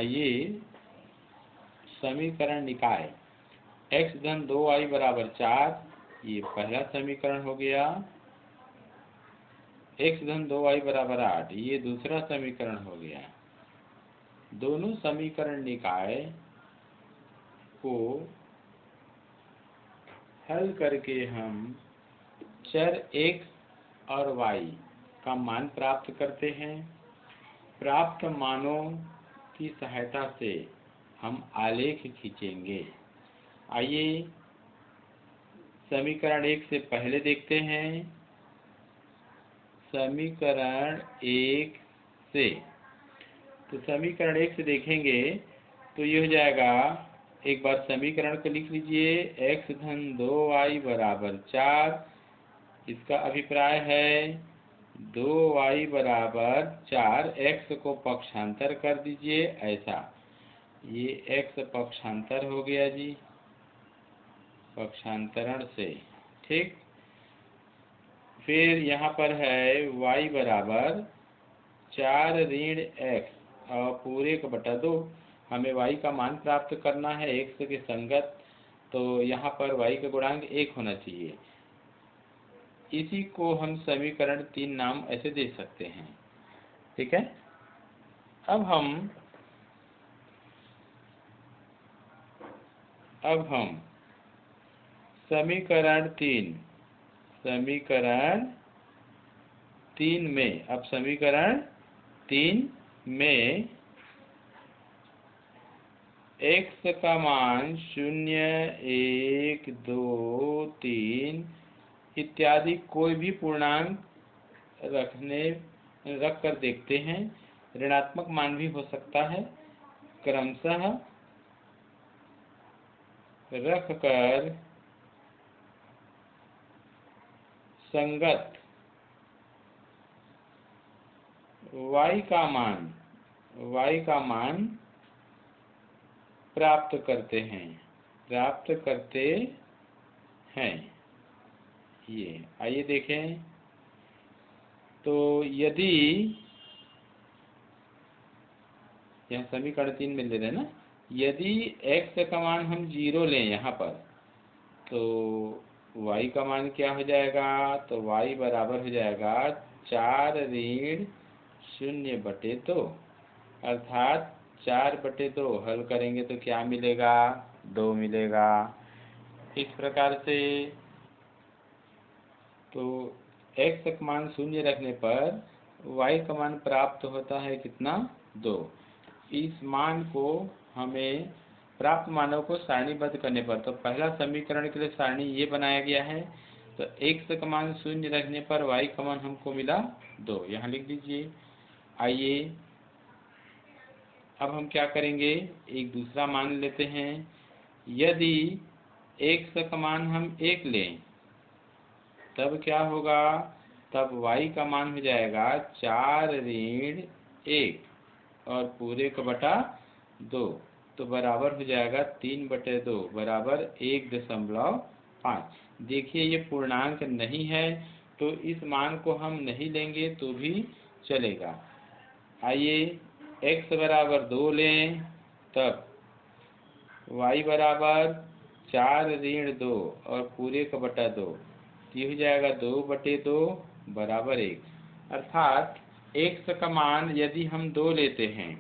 आइए समीकरण निकाय x धन 2y बराबर 4, ये पहला समीकरण हो गया। x धन 2y बराबर 8, ये दूसरा समीकरण हो गया। दोनों समीकरण निकाय को हल करके हम चर x और y का मान प्राप्त करते हैं। प्राप्त मानों की सहायता से हम आलेख खींचेंगे। आइए समीकरण 1 से पहले देखते हैं। समीकरण 1 से, तो समीकरण 1 से देखेंगे तो ये हो जाएगा, एक बार समीकरण को लिख लीजिए, x धन 2y बराबर 4, इसका अभिप्राय है 2y बराबर 4, x को पक्षांतर कर दीजिए ऐसा, ये x पक्षांतर हो गया जी, पक्षांतरण से, ठीक। फिर यहाँ पर है y बराबर 4 ऋण x और पूरे का बटा 2, हमें y का मान प्राप्त करना है x के संगत, तो यहाँ पर y का गुणांक 1 होना चाहिए। इसी को हम समीकरण 3 नाम ऐसे दे सकते हैं, ठीक है। अब हम समीकरण 3 में, अब समीकरण 3 में x का मान 0, 1, 2, 3 इत्यादि कोई भी पूर्णांक रख कर देखते हैं। ऋणात्मक मान भी हो सकता है। क्रमशः रख कर संगत y का मान प्राप्त करते हैं। ये आइए देखें, तो यदि यहाँ समीकरण 3 में ले रहे हैं ना, यदि x का मान हम 0 लें यहाँ पर, तो y का मान क्या हो जाएगा, तो y बराबर हो जाएगा 4 ऋण 0/2, अर्थात 4/2 हल करेंगे तो क्या मिलेगा, 2 मिलेगा। इस प्रकार से तो x का मान 0 रखने पर y का मान प्राप्त होता है कितना, 2। इस मान को हमें प्राप्त मानों को सारणीबद्ध करने पर, तो पहला समीकरण के लिए सारणी ये बनाया गया है। तो x का मान 0 रखने पर y का मान हमको मिला 2, यहाँ लिख दीजिए। आइए अब हम क्या करेंगे, एक दूसरा मान लेते हैं। यदि x का मान हम 1 लें तब क्या होगा, तब y का मान हो जाएगा 4 ऋण 1 और पूरे का बटा 2, तो बराबर हो जाएगा 3/2 बराबर 1.5। देखिए ये पूर्णांक नहीं है, तो इस मान को हम नहीं लेंगे तो भी चलेगा। आइए x बराबर 2 लें, तब y बराबर 4 ऋण 2 और पूरे का बटा 2, ये हो जाएगा 2/2 बराबर 1, अर्थात x का मान यदि हम 2 लेते हैं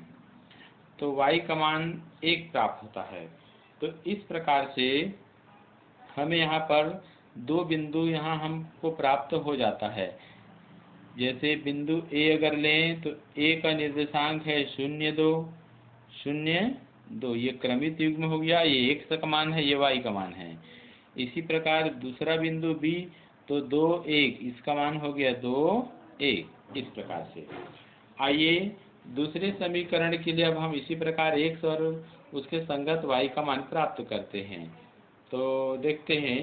तो y का मान 1 प्राप्त होता है। तो इस प्रकार से हमें यहाँ पर 2 बिंदु यहाँ हमको प्राप्त हो जाता है। जैसे बिंदु A अगर लें तो A का निर्देशांक है 0, 2, 0, 2, ये क्रमित युग्म हो गया, ये x का मान है, ये y का मान है। इसी प्रकार दूसरा बिंदु B, तो 2, 1, इसका मान हो गया 2, 1, इस प्रकार से। आइए दूसरे समीकरण के लिए अब हम इसी प्रकार x और उसके संगत y का मान प्राप्त करते हैं। तो देखते हैं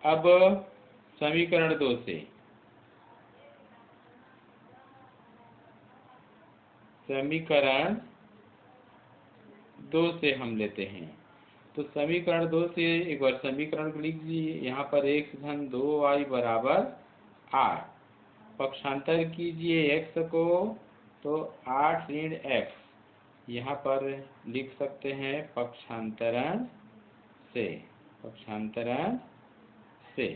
अब समीकरण 2 से, समीकरण 2 से हम लेते हैं। तो समीकरण 2 से एक बार समीकरण को लिख लीजिए। यहाँ पर x धन 2y बराबर 8, पक्षांतर कीजिए x को, तो 8 ऋण x यहाँ पर लिख सकते हैं पक्षांतरण से, पक्षांतरण से।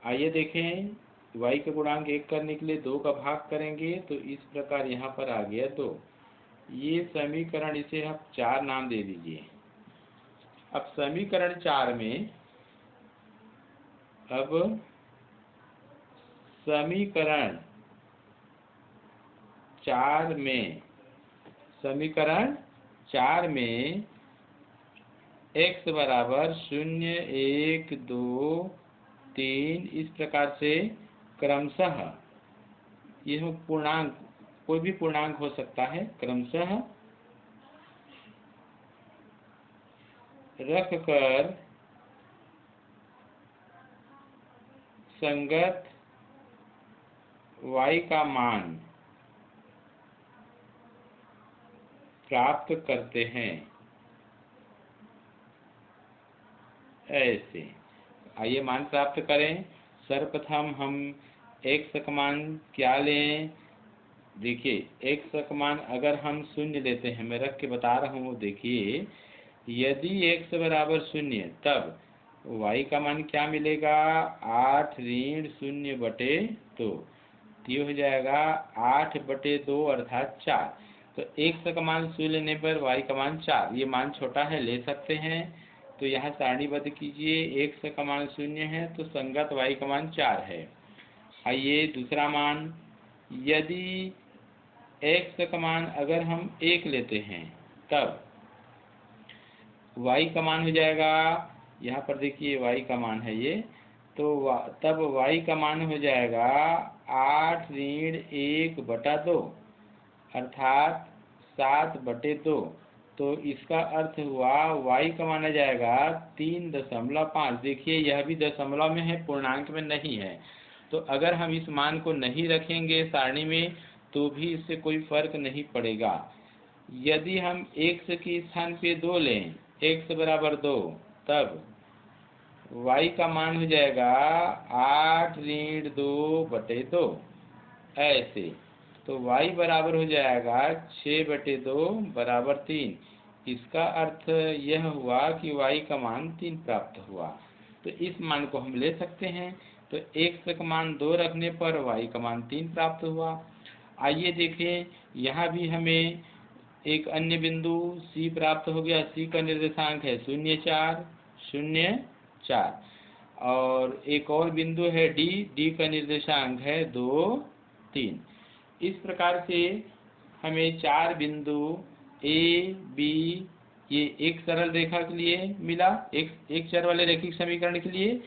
आइए देखें, y का गुणांक 1 करने के लिए 2 का भाग करेंगे तो इस प्रकार यहाँ पर आ गया 2। ये समीकरण, इसे आप 4 नाम दे दीजिए। अब समीकरण 4 में, अब समीकरण 4 में, समीकरण 4 में x बराबर 0, 1, 2, 3 इस प्रकार से क्रमशः, यह पूर्णांक, कोई भी पूर्णांक हो सकता है, क्रमशः रख कर संगत y का मान प्राप्त करते हैं। ऐसे आइए मान प्राप्त करें। सर्वप्रथम हम x का मान क्या लें? देखिए x का मान अगर हम 0 लेते हैं, मैं रख के बता रहा हूँ, देखिए यदि x बराबर 0 तब y का मान क्या मिलेगा? 8 ऋण 0 बटे 2, ये हो जाएगा 8 बटे 2 अर्थात 4। तो x का मान 0 लेने पर y का मान 4, ये मान छोटा है, ले सकते हैं। तो यहाँ सारणीबद्ध कीजिए, x का मान 0 है तो संगत y का मान 4 है। आइए दूसरा मान, यदि x का मान अगर हम 1 लेते हैं तब y का मान हो जाएगा, यहाँ पर देखिए y का मान है ये, तो तब y का मान हो जाएगा 8 ऋण 1 बटा 2 अर्थात 7 बटे 2। तो इसका अर्थ हुआ y का मान आ जाएगा 3.5। देखिए यह भी दशमलव में है, पूर्णांक में नहीं है। तो अगर हम इस मान को नहीं रखेंगे सारणी में तो भी इससे कोई फर्क नहीं पड़ेगा। यदि हम x के स्थान पे 2 लें, x बराबर 2, तब y का मान हो जाएगा 8 ऋण 2 बटे 2, ऐसे। तो y बराबर हो जाएगा 6 बटे 2 बराबर 3। इसका अर्थ यह हुआ कि y का मान 3 प्राप्त हुआ। तो इस मान को हम ले सकते हैं। तो x का मान 2 रखने पर y का मान 3 प्राप्त हुआ। आइए देखें, यहाँ भी हमें एक अन्य बिंदु C प्राप्त हो गया। C का निर्देशांक है 0, 4, 0, 4। और एक और बिंदु है D, D का निर्देशांक है 2, 3। इस प्रकार से हमें 4 बिंदु A, B, ये एक सरल रेखा के लिए मिला, एक चर वाले रैखिक समीकरण के लिए,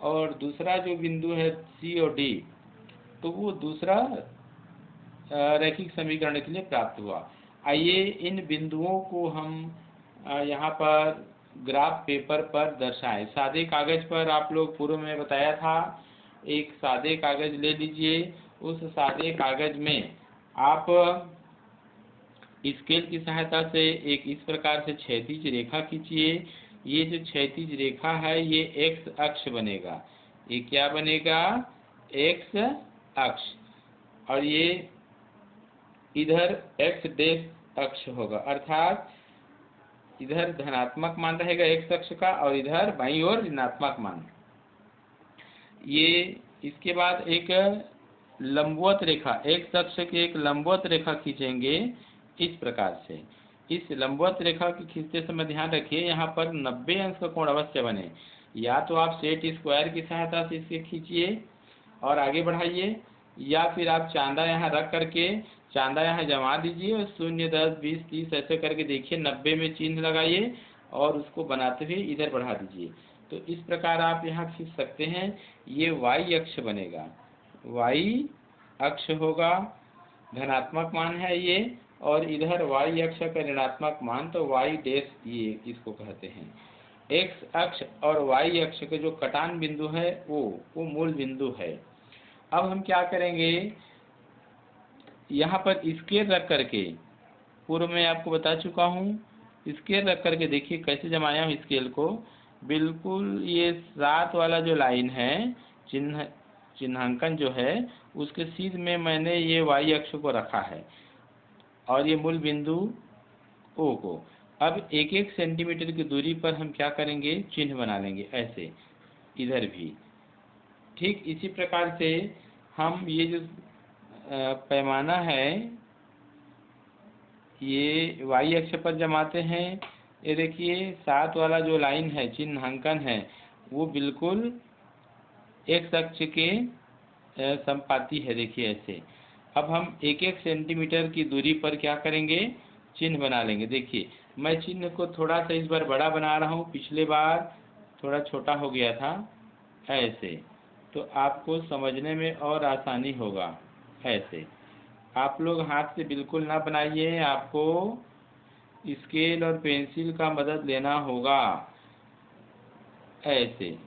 और दूसरा जो बिंदु है C और D, तो वो दूसरा रैखिक समीकरण के लिए प्राप्त हुआ। आइए इन बिंदुओं को हम यहाँ पर ग्राफ पेपर पर दर्शाएं। सादे कागज पर, आप लोग पूर्व में बताया था, एक सादे कागज ले लीजिए। उस सादे कागज में आप स्केल की सहायता से एक इस प्रकार से क्षैतिज रेखा खींचिए। ये जो क्षैतिज रेखा है ये x अक्ष बनेगा। ये क्या बनेगा? x अक्ष। और ये इधर x डेश अक्ष होगा, अर्थात इधर धनात्मक मान रहेगा x अक्ष का और इधर बाईं ओर ऋणात्मक मान। ये इसके बाद एक लंबवत रेखा, x अक्ष की एक लंबवत रेखा खींचेंगे इस प्रकार से। इस लंबवत रेखा की खींचते समय ध्यान रखिए यहाँ पर 90 अंश का कोण अवश्य बने। या तो आप सेट स्क्वायर की सहायता से इसे खींचिए और आगे बढ़ाइए, या फिर आप चांदा यहाँ रख करके चांदा यहाँ जमा दीजिए और 0, 10, 20, 30 ऐसे करके देखिए 90 में चिन्ह लगाइए और उसको बनाते हुए इधर बढ़ा दीजिए। तो इस प्रकार आप यहाँ खींच सकते हैं। ये y अक्ष बनेगा, y अक्ष होगा, धनात्मक मान है ये, और इधर y अक्ष का ऋणात्मक मान, तो y डैश ये इसको कहते हैं। x अक्ष और y अक्ष के जो कटान बिंदु है वो मूल बिंदु है। अब हम क्या करेंगे, यहाँ पर स्केल रख करके, पूर्व में आपको बता चुका हूँ, स्केल रख करके देखिए कैसे जमाया हूँ स्केल को। बिल्कुल ये 7 वाला जो लाइन है, चिन्हांकन जो है, उसके सीध में मैंने ये y अक्ष को रखा है और ये मूल बिंदु ओ को। अब एक एक सेंटीमीटर की दूरी पर हम क्या करेंगे, चिन्ह बना लेंगे ऐसे, इधर भी। ठीक इसी प्रकार से हम ये जो पैमाना है ये वाई अक्ष पर जमाते हैं। ये देखिए 7 वाला जो लाइन है, चिन्हांकन है, वो बिल्कुल एक्स अक्ष के संपाती है। देखिए ऐसे। अब हम एक एक सेंटीमीटर की दूरी पर क्या करेंगे, चिन्ह बना लेंगे। देखिए मैं चिन्ह को थोड़ा सा इस बार बड़ा बना रहा हूँ, पिछले बार थोड़ा छोटा हो गया था ऐसे, तो आपको समझने में और आसानी होगा ऐसे। आप लोग हाथ से बिल्कुल ना बनाइए, आपको स्केल और पेंसिल का मदद लेना होगा ऐसे।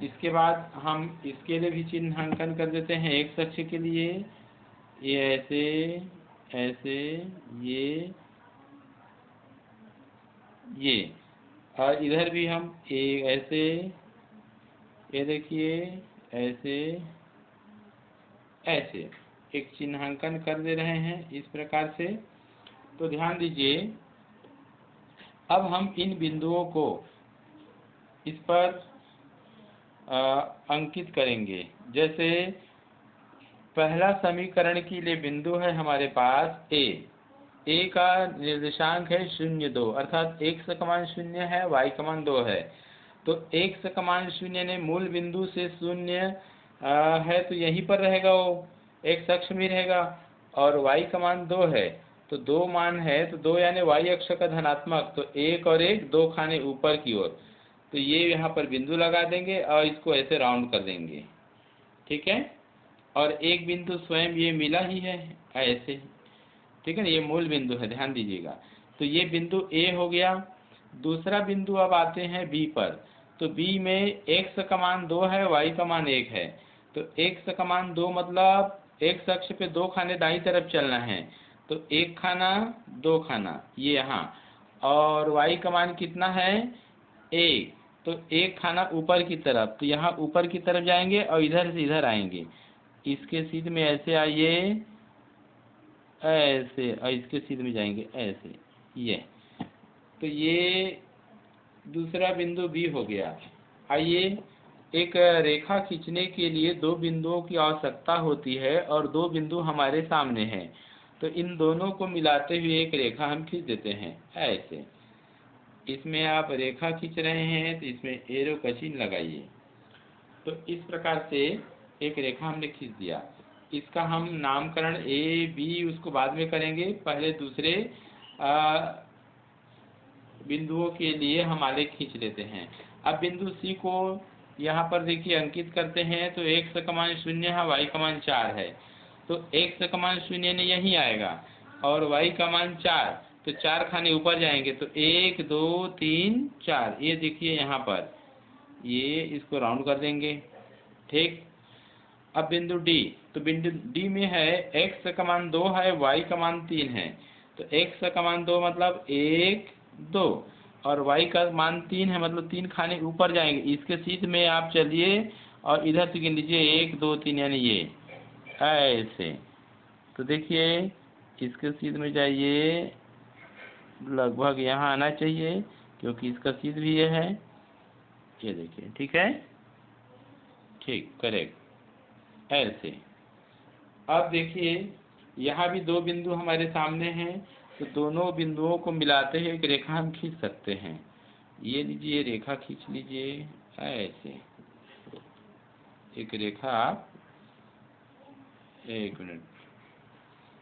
इसके बाद हम इसके लिए भी चिन्हांकन कर देते हैं एक अक्ष के लिए। ये ऐसे ऐसे, ये और इधर भी हम एक ऐसे, ये देखिए ऐसे ऐसे एक चिन्हांकन कर दे रहे हैं इस प्रकार से। तो ध्यान दीजिए, अब हम इन बिंदुओं को इस पर अंकित करेंगे। जैसे पहला समीकरण के लिए बिंदु है हमारे पास ए का निर्देशांक है 0, 2, अर्थात x का मान 0 है, y का मान 2 है। तो x का मान 0 ने मूल बिंदु से 0 है तो यहीं पर रहेगा, वो x अक्ष में रहेगा। और y का मान 2 है तो 2 मान है तो 2 यानी y अक्ष का धनात्मक, तो 1 और 1 2 खाने ऊपर की ओर। तो ये यहाँ पर बिंदु लगा देंगे और इसको ऐसे राउंड कर देंगे। ठीक है। और एक बिंदु स्वयं ये मिला ही है ऐसे। ठीक है ना, ये मूल बिंदु है, ध्यान दीजिएगा। तो ये बिंदु ए हो गया। दूसरा बिंदु अब आते हैं बी पर। तो बी में x का मान 2 है, y का मान 1 है। तो x का मान 2 मतलब x अक्ष पे 2 खाने दाईं तरफ चलना है, तो 1 खाना 2 खाना ये यहाँ। और y का मान कितना है, 1, तो 1 खाना ऊपर की तरफ, तो यहाँ ऊपर की तरफ जाएंगे और इधर से इधर आएंगे। इसके सीध में ऐसे आइए ऐसे, और इसके सीध में जाएंगे ऐसे, ये। तो ये दूसरा बिंदु बी हो गया। आइए, एक रेखा खींचने के लिए 2 बिंदुओं की आवश्यकता होती है और 2 बिंदु हमारे सामने हैं। तो इन दोनों को मिलाते हुए एक रेखा हम खींच देते हैं ऐसे। इसमें आप रेखा खींच रहे हैं तो इसमें एरो का चिन्ह लगाइए। तो इस प्रकार से एक रेखा हमने खींच दिया। इसका हम नामकरण ए बी उसको बाद में करेंगे, पहले दूसरे बिंदुओं के लिए हम आलेख खींच लेते हैं। अब बिंदु सी को यहाँ पर देखिए अंकित करते हैं। तो x का मान 0 है, y का मान 4 है। तो x का मान 0 ने यहीं आएगा और y का मान 4, तो 4 खाने ऊपर जाएंगे, तो 1 2 3 4, ये देखिए यहाँ पर, ये इसको राउंड कर देंगे। ठीक। अब बिंदु डी, तो बिंदु डी में है x का मान 2 है, y का मान 3 है। तो x का मान 2 मतलब 1 2 और y का मान 3 है मतलब 3 खाने ऊपर जाएंगे। इसके सीध में आप चलिए और इधर से गिन लीजिए 1 2 3, यानी ये ऐसे। तो देखिए इसके सीध में जाइए, लगभग यहाँ आना चाहिए क्योंकि इसका सीध भी ये है, ये देखिए। ठीक है, ठीक, करेक्ट ऐसे। अब देखिए यहाँ भी 2 बिंदु हमारे सामने हैं, तो दोनों बिंदुओं को मिलाते हुए एक रेखा हम खींच सकते हैं। ये लीजिए रेखा खींच लीजिए ऐसे, एक रेखा। आप 1 मिनट,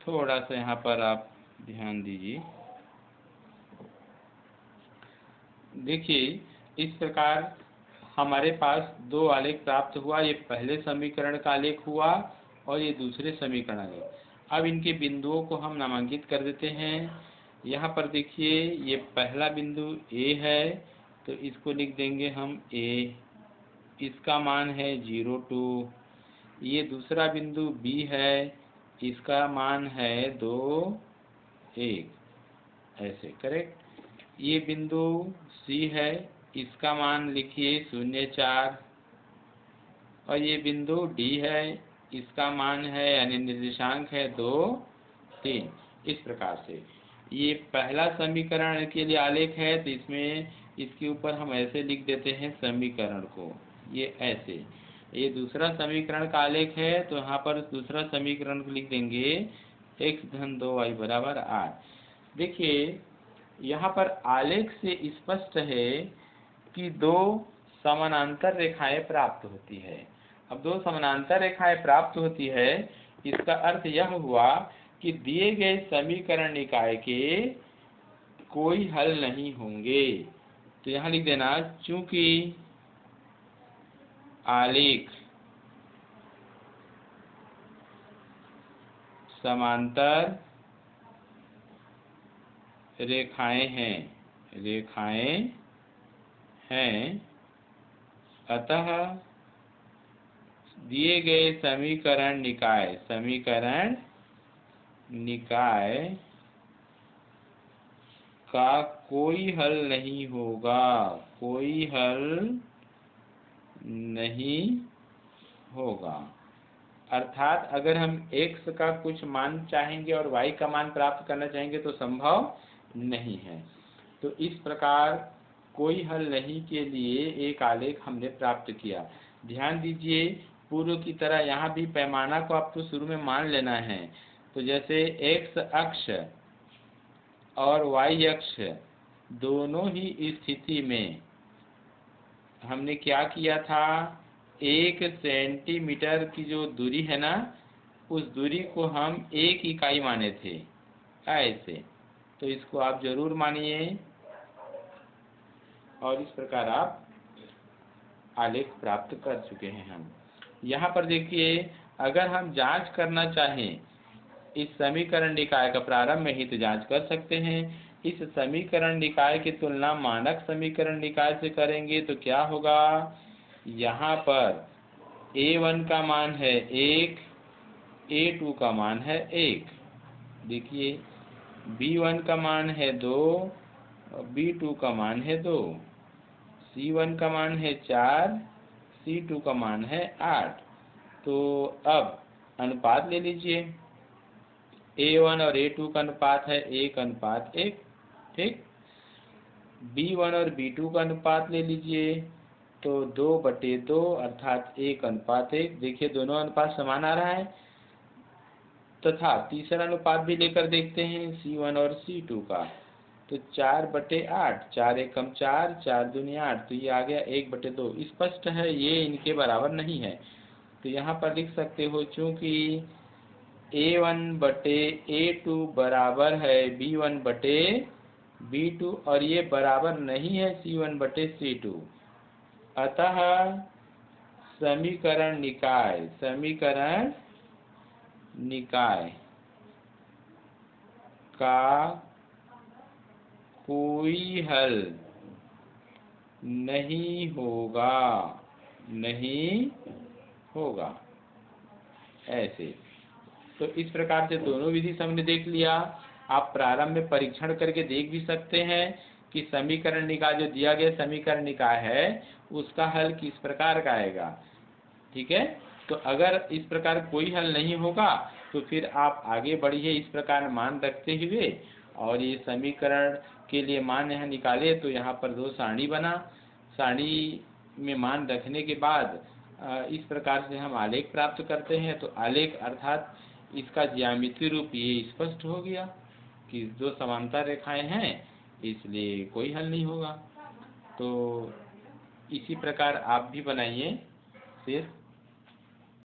थोड़ा सा यहाँ पर आप ध्यान दीजिए। देखिए इस प्रकार हमारे पास 2 आलेख प्राप्त हुआ। ये पहले समीकरण का आलेख हुआ और ये दूसरे समीकरण आलेख। अब इनके बिंदुओं को हम नामांकित कर देते हैं। यहाँ पर देखिए ये पहला बिंदु ए है, तो इसको लिख देंगे हम ए, इसका मान है 0 2। ये दूसरा बिंदु बी है, इसका मान है 2 1 ऐसे, करेक्ट। ये बिंदु सी है, इसका मान लिखिए 0 4। और ये बिंदु डी है, इसका मान है यानी निर्देशांक है 2 3। इस प्रकार से ये पहला समीकरण के लिए आलेख है, तो इसमें इसके ऊपर हम ऐसे लिख देते हैं समीकरण को, ये ऐसे। ये दूसरा समीकरण का आलेख है, तो यहाँ पर दूसरा समीकरण को लिख देंगे x धन 2y बराबर 8। देखिए यहाँ पर आलेख से स्पष्ट है कि दो समानांतर रेखाएं प्राप्त होती है। अब दो समानांतर रेखाएं प्राप्त होती है, इसका अर्थ यह हुआ कि दिए गए समीकरण निकाय के कोई हल नहीं होंगे। तो यहाँ लिख देना, चूंकि आलेख समांतर रेखाएं हैं, अतः दिए गए समीकरण निकाय का कोई हल नहीं होगा। अर्थात अगर हम x का कुछ मान चाहेंगे और y का मान प्राप्त करना चाहेंगे तो संभव नहीं है। तो इस प्रकार कोई हल नहीं के लिए एक आलेख हमने प्राप्त किया। ध्यान दीजिए, पूर्व की तरह यहाँ भी पैमाना को आपको शुरू में मान लेना है। तो जैसे x अक्ष और y अक्ष दोनों ही स्थिति में हमने क्या किया था, 1 सेंटीमीटर की जो दूरी है ना, उस दूरी को हम 1 इकाई माने थे, ऐसे। तो इसको आप जरूर मानिए और इस प्रकार आप आलेख प्राप्त कर चुके हैं हम। यहाँ पर देखिए, अगर हम जांच करना चाहें इस समीकरण निकाय का प्रारंभ में ही तो जांच कर सकते हैं। इस समीकरण निकाय की तुलना मानक समीकरण निकाय से करेंगे तो क्या होगा, यहाँ पर a1 का मान है 1, a2 का मान है 1। देखिए b1 का मान है 2, b2 का मान है 2, c1 का मान है 4, c2 का मान है 8। तो अब अनुपात ले लीजिए, a1 और a2 का अनुपात है 1:1, ठीक। b1 और b2 का अनुपात ले लीजिए, तो 2/2 अर्थात 1:1। देखिए दोनों अनुपात समान आ रहा है। तथा तीसरा अनुपात भी लेकर देखते हैं c1 और c2 का, तो 4/8, 4 एकम 4, 4 दूनी 8, तो ये आ गया 1/2। स्पष्ट है ये इनके बराबर नहीं है। तो यहाँ पर लिख सकते हो, चूंकि a1/a2 बराबर है b1/b2 और ये बराबर नहीं है c1/c2, अतः समीकरण निकाय का कोई हल नहीं होगा ऐसे। तो इस प्रकार से दोनों विधि से हमने देख लिया। आप प्रारंभ में परीक्षण करके देख भी सकते हैं कि समीकरण निकाय जो दिया गया समीकरण निकाय है उसका हल किस प्रकार का आएगा, ठीक है। तो अगर इस प्रकार कोई हल नहीं होगा तो फिर आप आगे बढ़िए इस प्रकार मान रखते हुए, और ये समीकरण के लिए मान यहाँ निकाले तो यहाँ पर 2 सारणी बना। सारणी में मान रखने के बाद इस प्रकार से हम आलेख प्राप्त करते हैं। तो आलेख अर्थात इसका ज्यामितीय रूप ये स्पष्ट हो गया कि 2 समांतर रेखाएं हैं, इसलिए कोई हल नहीं होगा। तो इसी प्रकार आप भी बनाइए। शेष